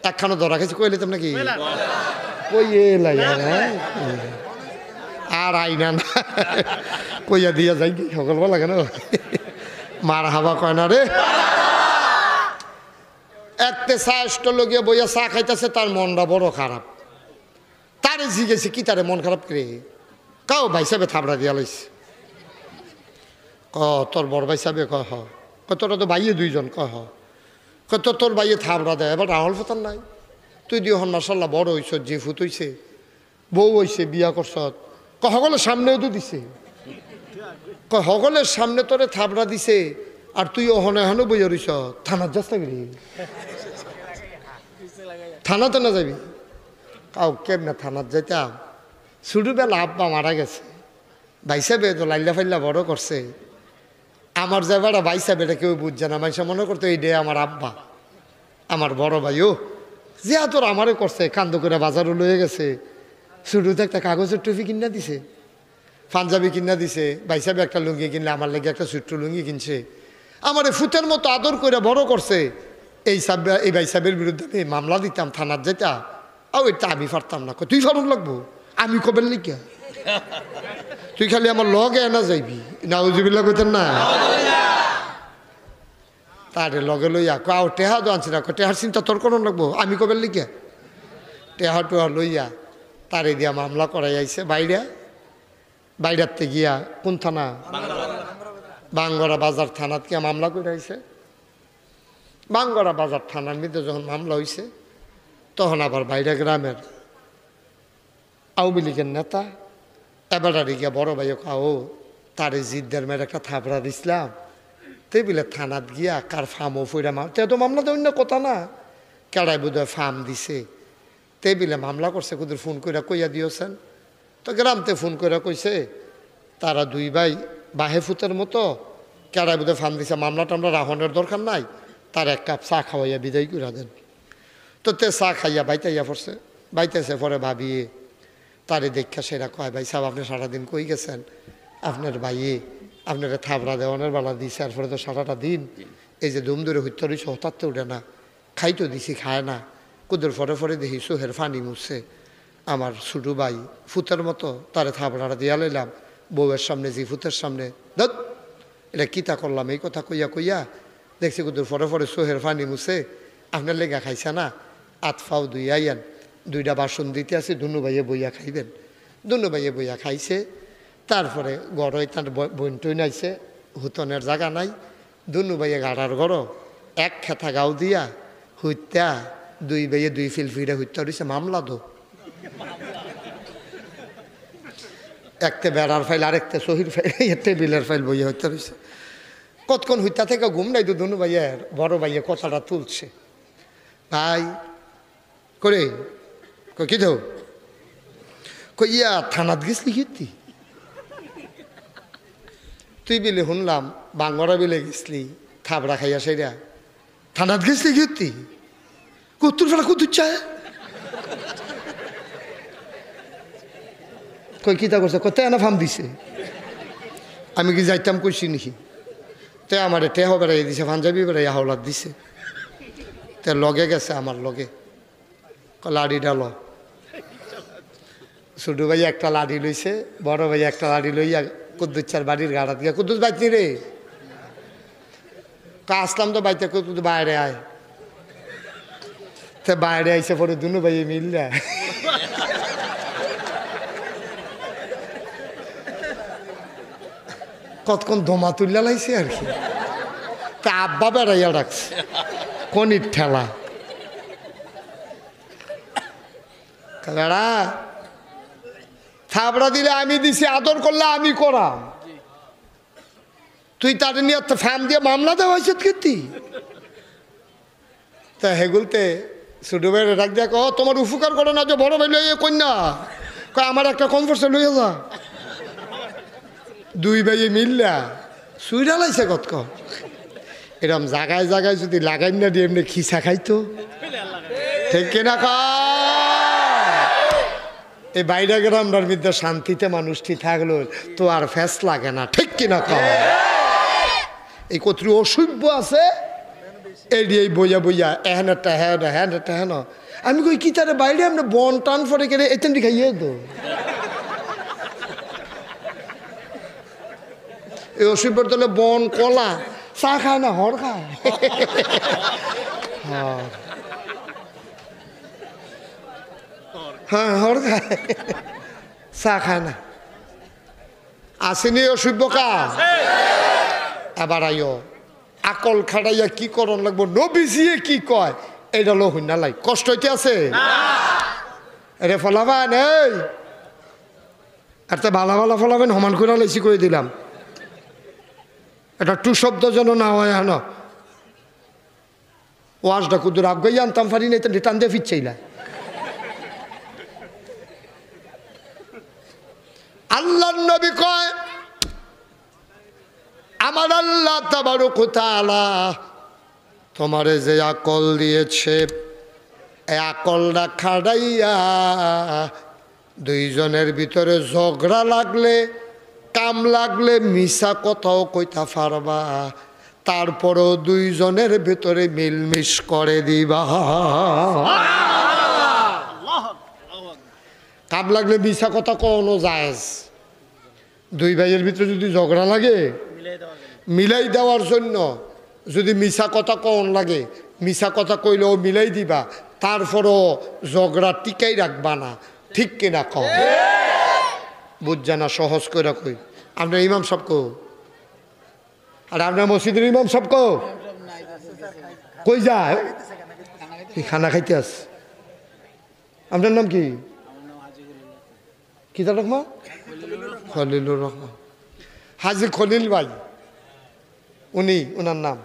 একখানো ধরা খাইছি কইলে তো নাকি কইয়ে লাগে আর আইনা না কইয়া দিয়া যাই কি সকালবেলা কেন মার হাবা কয় না রে একতে চা স্টল গিয়ে বইয়া চা খাইতেছে তার মনটা বড় খারাপ তারে জিগেছে কি তারে মন খারাপ করে কাও ভাই সাহেবে থাবড়া দিয়া লইছে তোর বড় ভাই সাহেবে কয় হ তোরা তো ভাইয়ে দুইজন কয় হ তোর ভাইয়ে থাবড়া দেয় এবার রাহুল ফতার নাই তুই দিয়ে হন মার্শাল্লাহ বড় হইছ যে ফুত হইছে বউ হইছে বিয়া করছ সকলের সামনেও তো দিছে সকলের সামনে তোরে থাবড়া দিছে আর তুই ওহনে হনে বইয়া রইছ থানার যাস না থানাতে না যাবি কাউ কেমনে থানার যাইতাম ছোটবেলা আব্বা মারা গেছে ভাই সাহেবে তো লাইল্লা ফাইল্লা বড় করছে আমার যে বেড়া ভাই সাহেব এটা কেউ বুঝছে না মাইসা মনে করতো এই ডে আমার আব্বা আমার বড় ভাইও যে তোর আমারে করছে কান্দ করে বাজারও লয়ে গেছে শুরুতে একটা কাগজের টুপি কিনা দিছে পাঞ্জাবি কিনা দিছে ভাই সাহেব একটা লুঙ্গি কিনলে আমার লেগে একটা ছোট্ট লুঙ্গি কিনছে আমার ফুটের মতো আদর করে বড় করছে এই ভাই সাহেবের বিরুদ্ধে আমি মামলা দিতাম থানার যেটা এটা আমি পারতাম না তুই ফারুক লাগবো আমি কবেন লিখা তুই খালি আমার লগে না যাইবি নাউজুবিল্লাহ কইতেন না তারে লগে লইয়া কাউ টেহা তো আনছি না টেহার চিন্তা তোর কোনো লাগবো আমি কবেন লিখা টেহা টেহা লইয়া তারে দিয়া মামলা করাই আইছে বাইরাতে গিয়া কোন থানা বাঙ্গরা বাজার থানাত গিয়া মামলা করে আইছে বাঙ্গরা বাজার থানার মধ্যে যখন মামলা হয়েছে তখন আবার বাইরে গ্রামের আওয়ামী লীগের নেতা এবারে গিয়া বড় ভাইও কাও তারে জিদ্দের মেয়ের একটা থাবড়া দিছিলাম তেবিলে থানাত গিয়া কার ফার্মও ফইরা তে তো মামলা দেন না কথা না কেড়াই বোধহয় ফার্ম দিছে তেবিলে মামলা করছে কুদের ফোন করে কইয়া দিয়েছেন তো গ্রামতে ফোন করে কইছে তারা দুই ভাই বাহে ফুতের মতো কেড়াই বোধহয় ফার্ম দিছে মামলা টামলা রাহনের দরকার নাই তার এক কাপ চা খাওয়াইয়া বিদায় করে দেন তো তে চা খাইয়া বাইতাইয়া পড়ছে বাইতেছে পরে ভাবিয়ে তারে দেখা সেরা কয় ভাই সাহেব আপনি সারাদিন কই গেছেন আপনার ভাইয়ে আপনারা থাবড়া দেওয়ানের বেলা দিছে আর পরে তো সারাটা দিন এই যে দুম ধরে হইতে রয়েছে হঠাৎ উঠে না খাইতো দিছি খায় না কুদুর পরে দেখি চোহের ফানি মুছছে আমার ছোটো ভাই ফুতের মতো তারে থাবড়াটা দিয়া লইলাম বউয়ের সামনে জি ফুতের সামনে ধত এটা কিতা করলাম এই কথা কইয়া দেখছি কুদুর পরে চোহের ফানি মুছে আপনার লেগা খাইছে না আতফাও দুই আইয়ান দুইটা বাসন দিতে আছে দুনু ভাইয়ে বইয়া খাইবেন দুনু ভাইয়ে বইয়া খাইছে তারপরে গড়ই তার বইন টইন আইছে হুতনের জায়গা নাই দুনু ভাইয়ে গাড়ার গড় এক খেথা গাও দিয়া হইত্যা দুই ভাইয়ে দুই ফিলফিরে হইত্যা রয়েছে মামলা দো একতে বেড়ার ফাইল আরেকতে শহীদ ফাইল টেবিলের ফাইল বইয়া হইত্যা রয়েছে কতক্ষণ হইত্যা থেকে ঘুম নাই তো দুনু ভাইয়ের বড় ভাইয়ে কথাটা তুলছে ভাই করে কি তো কইয়া থানাত গেছলি কীর্তি তুই বিলে শুনলাম বাঙ্গরা বিলে গেছলি থাবড়া খাইয়া সেরা থানাত গেছলি কীর্তি কত্তুর ফেলা কত্তুর চায় কই কিতা করছে কোথায় এনা ফার্ম দিছে আমি কি যাইতাম কইছি নাকি তে আমার টেহ বেড়াই দিছে পাঞ্জাবি বেড়াই হাওলাত দিছে তে লগে গেছে আমার লগে লাড়ি ডাল ছোটো ভাই একটা লাড়ি লইছে বড় ভাই একটা লাড়ি লইয়া কুদ্দুস চার বাড়ির গাড়া দিয়া কুদ্দুস বাইতনি রে আসলাম তো বাইতে কুদ্দুস বাইরে আয় তো বাইরে আইসে পরে দুনু ভাই মিললে কতক্ষণ ধোমা তুললে লাইছে আর কি তা আব্বা বেড়াইয়া ডাকছে কনির ঠেলা বেড়া থাবড়া দিলে আমি দিছি আদর করলে আমি করাম তুই তার নিয়ে ফার্ম দিয়ে মামলা দেওয়া হয়েছে কীর্তি তা হেগুলতে ছোটো ভাইয়ের ডাক দেখ তোমার উপকার করে না যে বড় ভাই লইয়ে কন্যা আমার একটা কমফোর্সে লইয়া যা দুই ভাইয়ে মিললা সুইরা লাইছে কতক এরম জায়গায় জায়গায় যদি লাগাই না দিয়ে এমনি খিসা খাইতো ঠিক কিনা এই বাইরে গ্রামটার মধ্যে শান্তিতে মানুষটি থাকলো তো আর ফ্যাস লাগে না ঠিক কিনা এই কত অসভ্য আছে এই বইয়া বইয়া এহেন একটা হ্যান একটা হ্যান। আমি কই কি তারে বাইরে আমরা বন টান ফরে গেলে এতেন খাইয়ে তো এই অসুবিধার তলে বন কলা চা খায় না হর খায়। হ্যাঁ হর খায় চা খায় না। আসেনি অসভ্য কা এবার আইও আকল খাড়াইয়া কি করন লাগবো নবীজিয়ে কি কয় এইটা লো হইনা লাই কষ্ট হইতে আছে রে ফলাবেন এই একটা ভালো ভালো ফলাবেন সমান করে লেছি করে দিলাম এটা টু শব্দ যেন না হয় হানো ওয়াজটা কুদুর আগাই আনতাম পারি না এটা টান দিয়ে ফিরছেইলা। আল্লাহর নবী কয় আমার আল্লাহ তাবারক ওয়া তাআলা তোমারে যে আকল দিয়েছে এই আকলটা খাড়াইয়া দুইজনের ভিতরে ঝগড়া লাগলে কাম লাগলে মিছা কথাও কইতা পারবা তারপরও দুইজনের ভিতরে মিলমিশ করে দিবা। কাম লাগলে মিছা কথা কোনো জায়েজ। দুই ভাইয়ের ভিতরে যদি ঝগড়া লাগে মিলাই দেওয়ার জন্য যদি মিছা কথা কন লাগে মিছা কথা কইলেও মিলাই দিবা তারপরও ঝগড়া টিকাই রাখবা না ঠিক কিনা কও বুঝছে না সহজ করে কই। আপনার ইমাম সাহেব কো আর আপনার মসজিদের ইমাম সাহেব কই যায় খানা খাইতে আস। আপনার নাম কি কি তার রহমান খলিলুর রহমান হাজি খলিল ভাই উনি ওনার নাম